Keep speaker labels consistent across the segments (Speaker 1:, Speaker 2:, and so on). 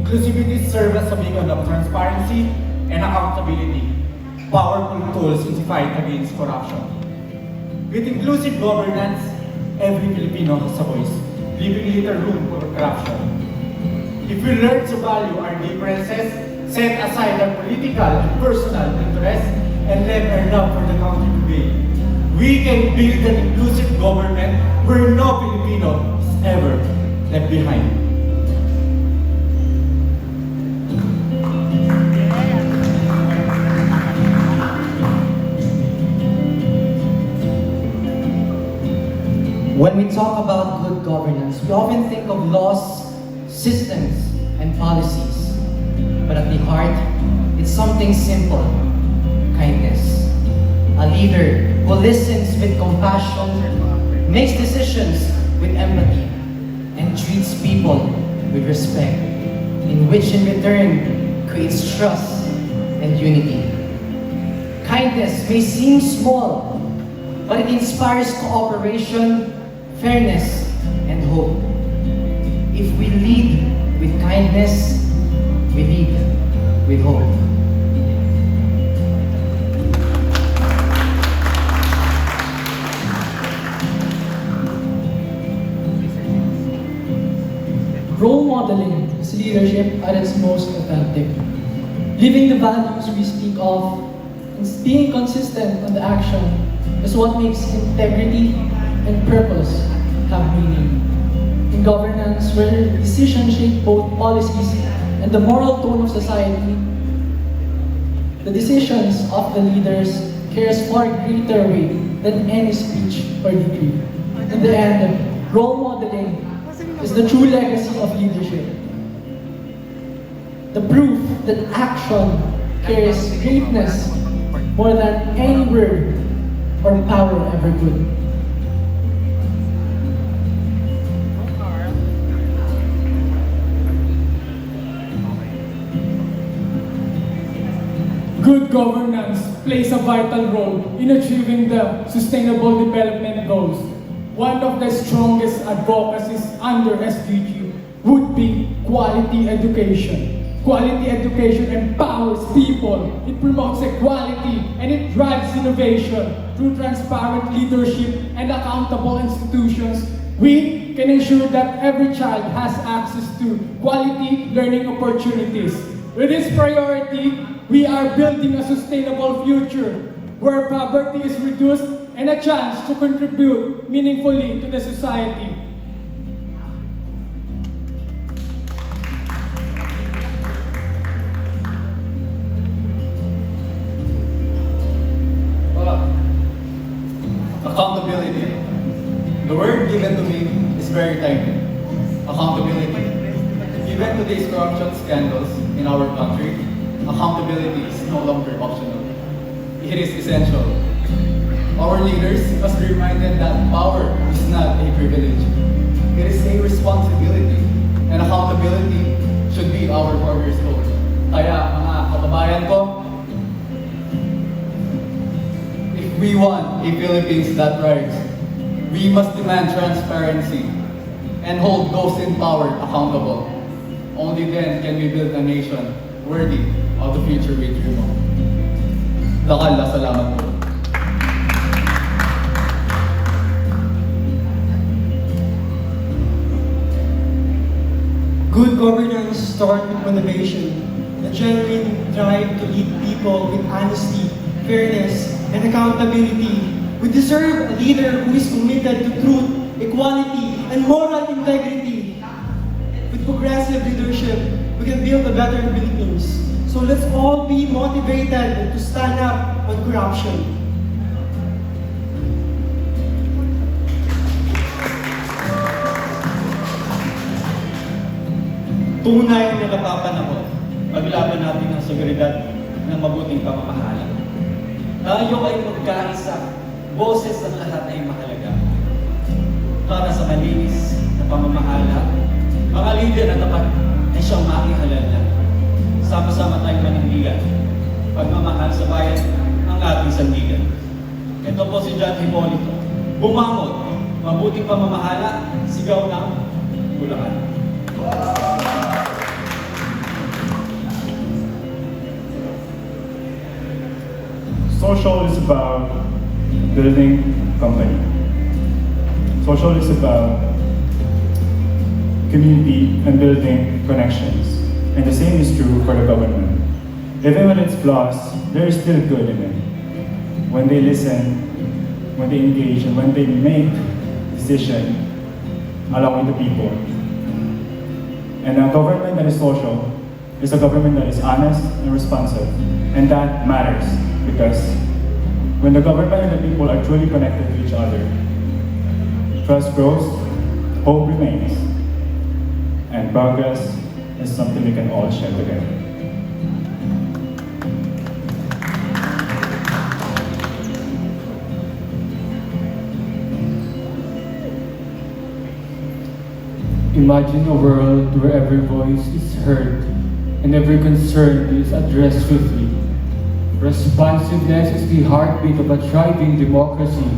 Speaker 1: Inclusivity serves as a beacon of transparency and accountability, powerful tools in the fight against corruption. With inclusive governance, every Filipino has a voice, leaving little room for corruption. If we learn to value our differences, set aside our political and personal interests, and let our love for the country prevail, we can build an inclusive government where no Filipino is ever left behind.
Speaker 2: When we talk about good governance, we often think of laws, systems, and policies. But at the heart, it's something simple: kindness. A leader who listens with compassion, makes decisions with empathy, and treats people with respect, in which in return creates trust and unity. Kindness may seem small, but it inspires cooperation, fairness, and hope. If we lead with kindness, we lead with hope.
Speaker 3: Role modeling is leadership at its most authentic. Living the values we speak of and being consistent on the action is what makes integrity and purpose have meaning. In governance, where decisions shape both policies and the moral tone of society, the decisions of the leaders carries far greater weight than any speech or decree. In the end, role modeling is the true legacy of leadership. The proof that action carries greatness more than any word or power ever could.
Speaker 4: Good governance plays a vital role in achieving the Sustainable Development Goals. One of the strongest advocacies under SDG would be quality education. Quality education empowers people, it promotes equality, and it drives innovation. Through transparent leadership and accountable institutions, we can ensure that every child has access to quality learning opportunities. With this priority, we are building a sustainable future where poverty is reduced and a chance to contribute meaningfully to the society.
Speaker 1: Accountability. The word given to me is very timely. Accountability. Given today's corruption scandals in our country, accountability is no longer optional. It is essential. Our leaders must be reminded that power is not a privilege. It is a responsibility, and accountability should be our cornerstone. Kaya mga kababayan ko, if we want a Philippines that rises, we must demand transparency and hold those in power accountable. Only then can we build a nation worthy of the future we dream of. Dakal na salamat po.
Speaker 5: Good governance starts with motivation, a genuine drive to lead people with honesty, fairness, and accountability. We deserve a leader who is committed to truth, equality, and moral integrity. With progressive leadership, we can build a better Philippines. So let's all be motivated to stand up on corruption.
Speaker 6: Tunay na napapanahon, paglaban natin ang seguridad ng mabuting pamamahala. Tayo ay magkaisa, boses ng lahat ay mahalaga. Para sa malinis na pamamahala, mga lider na tapat ay siyang makihalala. Sama-sama tayong manindigan, pagmamahal sa bayan ang ating sandigan. Ito po si John Hipolito. Bumangon, mabuting pamamahala, sigaw ng Bulacan.
Speaker 7: social is about building company. Social is about community and building connections. And the same is true for the government. Even when it's flaws, there is still good in it. When they listen, when they engage, and when they make decisions along with the people. And a government that is social is a government that is honest and responsive. And that matters because when the government and the people are truly connected to each other, trust grows, hope remains, and progress is something we can all share together.
Speaker 4: Imagine a world where every voice is heard and every concern is addressed swiftly. Responsiveness is the heartbeat of a thriving democracy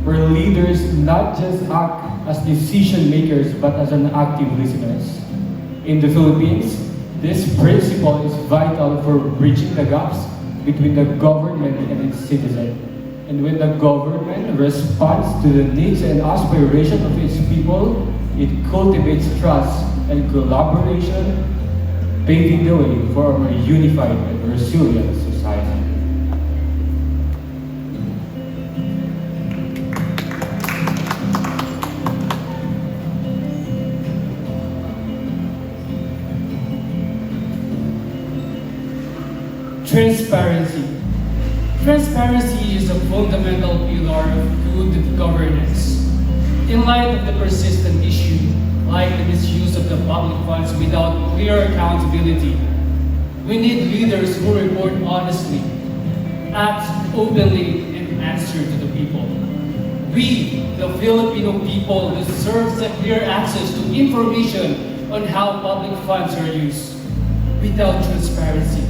Speaker 4: where leaders not just act as decision makers but as an active listeners. In the Philippines, this principle is vital for bridging the gaps between the government and its citizens. And when the government responds to the needs and aspirations of its people, it cultivates trust and collaboration, paving the way for a more unified and resilient society.
Speaker 8: Transparency. Transparency is a fundamental pillar of good governance. In light of the persistent issue, like the misuse of the public funds without clear accountability, we need leaders who report honestly, act openly, and answer to the people. We, the Filipino people, deserve a clear access to information on how public funds are used. Without transparency,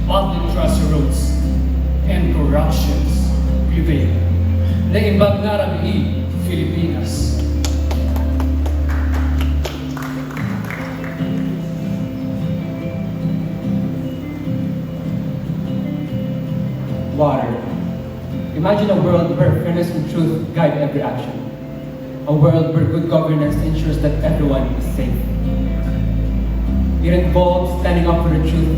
Speaker 8: public trust erodes, and corruptions prevail. Naimbag na rabi, Filipinas.
Speaker 2: Water. Imagine a world where fairness and truth guide every action. A world where good governance ensures that everyone is safe. It involves standing up for the truth,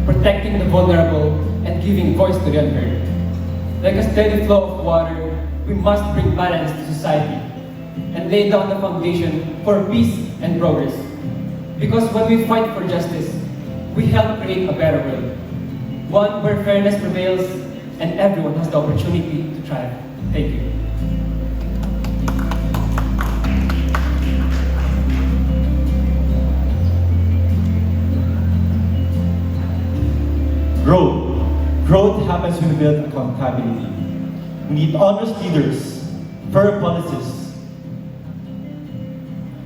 Speaker 2: protecting the vulnerable, and giving voice to the unheard. Like a steady flow of water, we must bring balance to society and lay down the foundation for peace and progress. Because when we fight for justice, we help create a better world. One where fairness prevails and everyone has the opportunity to thrive. Thank you.
Speaker 6: Growth happens when we build accountability. We need honest leaders, fair policies,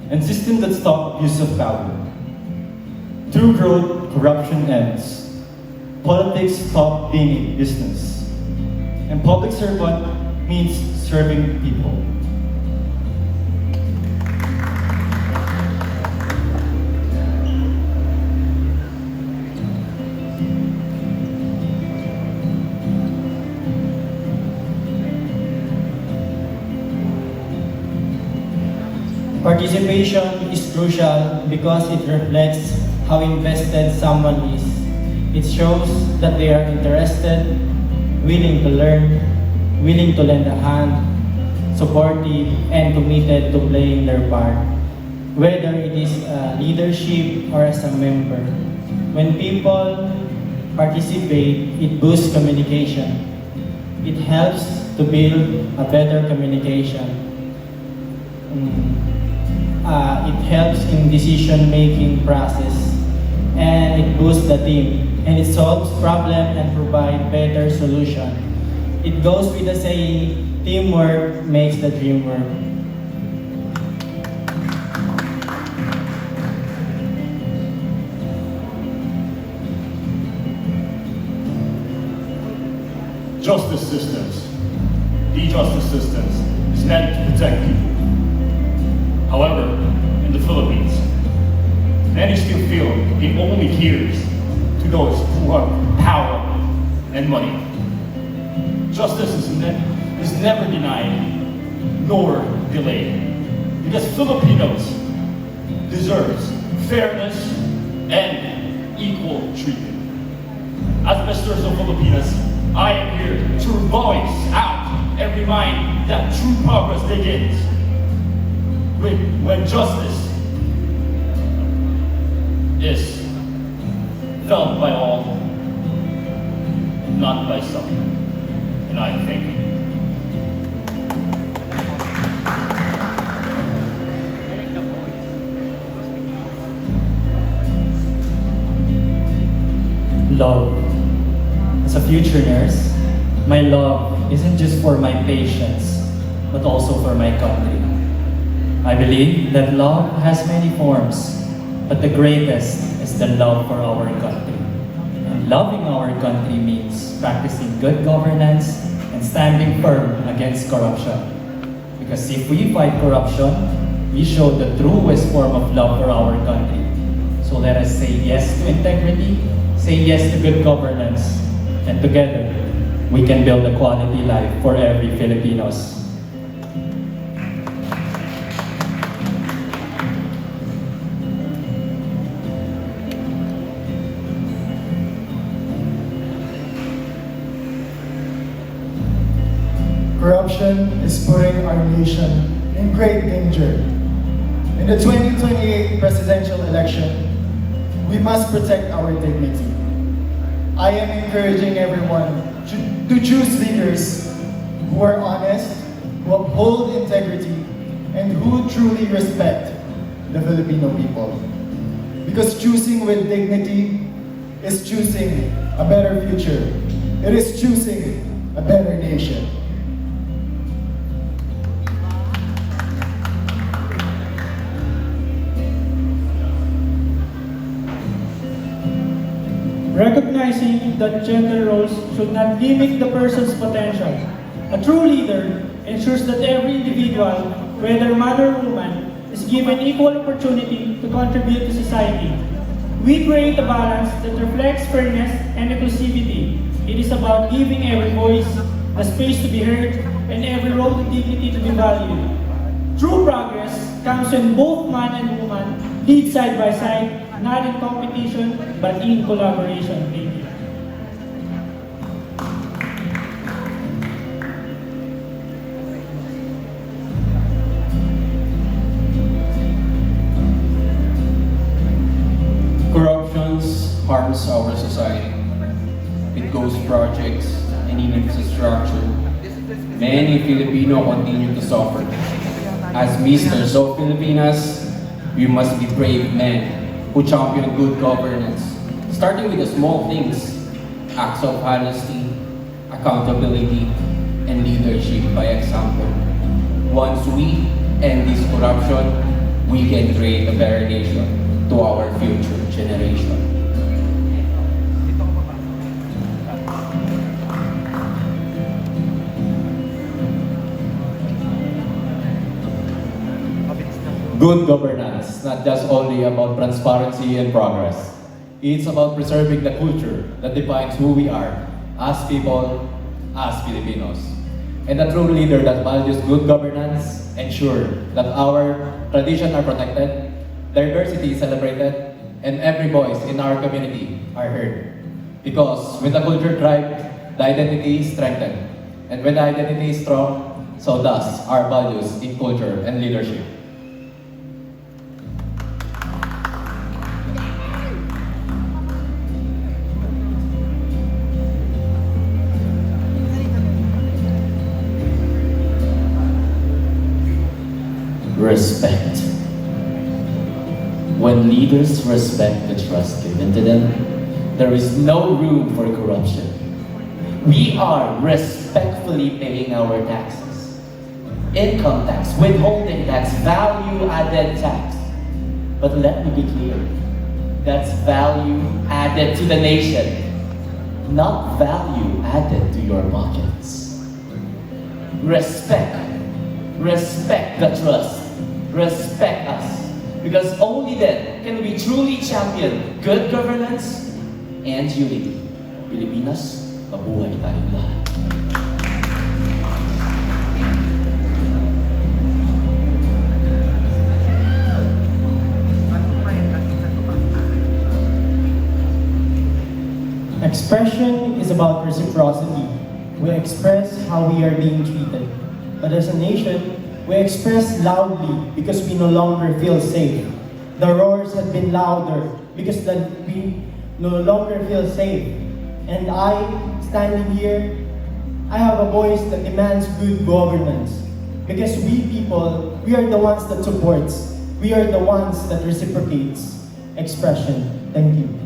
Speaker 6: and systems that stop abuse of power. Through growth, corruption ends. Politics stop being a business. And public servant means serving people.
Speaker 5: Participation is crucial because it reflects how invested someone is. It shows that they are interested, willing to learn, willing to lend a hand, supportive, and committed to playing their part, whether it is leadership or as a member. When people participate, it boosts communication. It helps to build a better communication. It helps in decision-making process, and it boosts the team, and it solves problem and provide better solution. It goes with the saying, teamwork makes the dream work.
Speaker 7: Justice systems. The justice systems is meant to protect people. However, in the Philippines, many still feel it only hears to those who have power and money.
Speaker 6: justice is never denied nor delayed. Because Filipinos deserves fairness and equal treatment. As Masters of Filipinas, I am here to voice out and remind that true progress begins when justice is felt by all, not by some. And I thank you.
Speaker 2: Love. As a future nurse, my love isn't just for my patients, but also for my country. I believe that love has many forms, but the greatest is the love for our country. And loving our country means practicing good governance and standing firm against corruption. Because if we fight corruption, we show the truest form of love for our country. So let us say yes to integrity, say yes to good governance, and together, we can build a quality life for every Filipinos.
Speaker 9: Corruption is putting our nation in great danger. In the 2028 presidential election, we must protect our dignity. I am encouraging everyone to choose leaders who are honest, who uphold integrity, and who truly respect the Filipino people. Because choosing with dignity is choosing a better future. It is choosing a better nation.
Speaker 5: Recognizing that gender roles should not limit the person's potential. A true leader ensures that every individual, whether man or woman, is given equal opportunity to contribute to society. We create a balance that reflects fairness and inclusivity. It is about giving every voice the space to be heard and every role the dignity to be valued. True progress comes when both man and woman lead side by side, not in competition, but in collaboration. Thank you.
Speaker 10: Corruption harms our society. It goes projects and in infrastructure. Many Filipino continue to suffer. As Masters of Filipinas, we must be brave men who champion good governance, starting with the small things, acts of honesty, accountability, and leadership by example. Once we end this corruption, we can create a better nation to our future generation.
Speaker 11: Good governance, not just only about transparency and progress. It's about preserving the culture that defines who we are as people, as Filipinos. And a true leader that values good governance ensures that our traditions are protected, diversity is celebrated, and every voice in our community are heard. Because when the culture thrives, the identity is strengthened. And when the identity is strong, so does our values in culture and leadership.
Speaker 12: Respect. When leaders respect the trust given to them, there is no room for corruption. We are respectfully paying our taxes. Income tax, withholding tax, value-added tax. But let me be clear, that's value added to the nation, not value added to your pockets. Respect. Respect the trust. Respect us. Because only then can we truly champion good governance and unity. Pilipinas, mabuhay tayong lahat.
Speaker 5: Expression is about reciprocity. We express how we are being treated. But as a nation, we express loudly because we no longer feel safe. The roars have been louder because we no longer feel safe. And I, standing here, I have a voice that demands good governance. Because we people, we are the ones that supports. We are the ones that reciprocates expression. Thank you.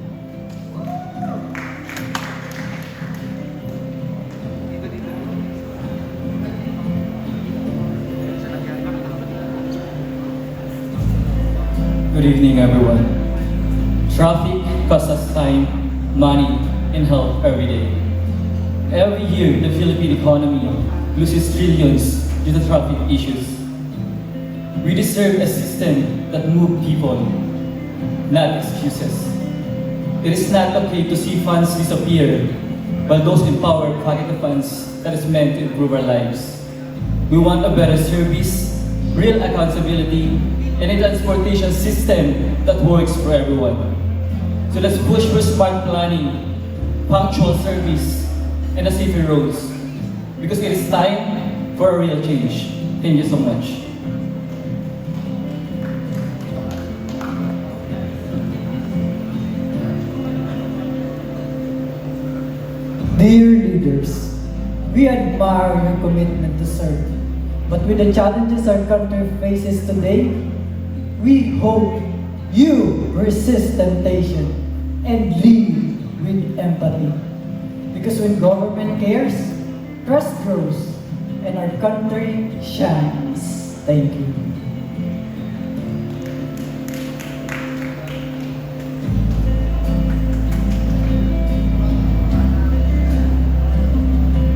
Speaker 8: Good evening, everyone. Traffic costs us time, money, and health every day. Every year, the Philippine economy loses trillions due to traffic issues. We deserve a system that moves people, not excuses. It is not okay to see funds disappear while those in power pocket the funds that is meant to improve our lives. We want a better service, real accountability, and a transportation system that works for everyone. So let's push for smart planning, punctual service, and a safer roads. Because it is time for a real change. Thank you so much.
Speaker 3: Dear leaders, we admire your commitment to serve. But with the challenges our country faces today, we hope you resist temptation and lead with empathy. Because when government cares, trust grows, and our country shines. Thank you.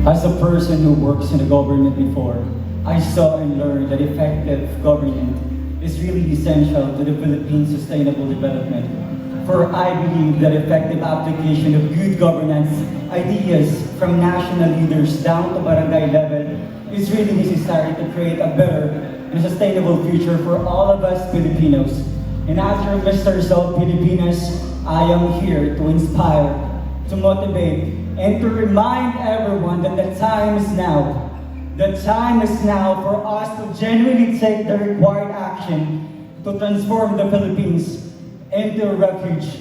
Speaker 13: As a person who works in the government before, I saw and learned that effective government is really essential to the Philippine sustainable development. For I believe that effective application of good governance ideas from national leaders down to barangay level is really necessary to create a better and sustainable future for all of us Filipinos. And as your Mr. of Filipinas, I am here to inspire, to motivate, and to remind everyone that the time is now. The time is now for us to genuinely take the required action to transform the Philippines into a refuge,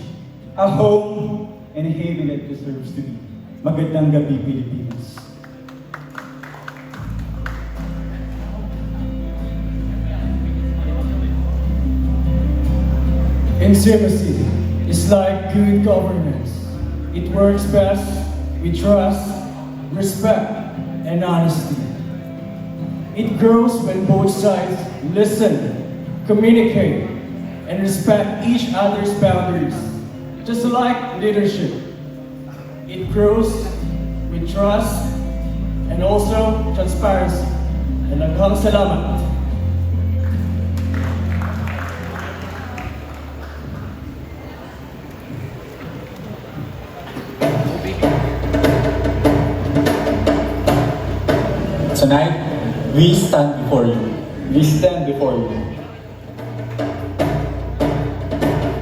Speaker 13: a home, and a haven it deserves to be. Magandang gabi, Pilipinas.
Speaker 4: Intimacy is like good governance. It works best with trust, respect, and honesty. It grows when both sides listen, communicate, and respect each other's boundaries. Just like leadership, it grows with trust and also transparency. And Daghang salamat.
Speaker 1: Tonight, we stand before you. We stand before you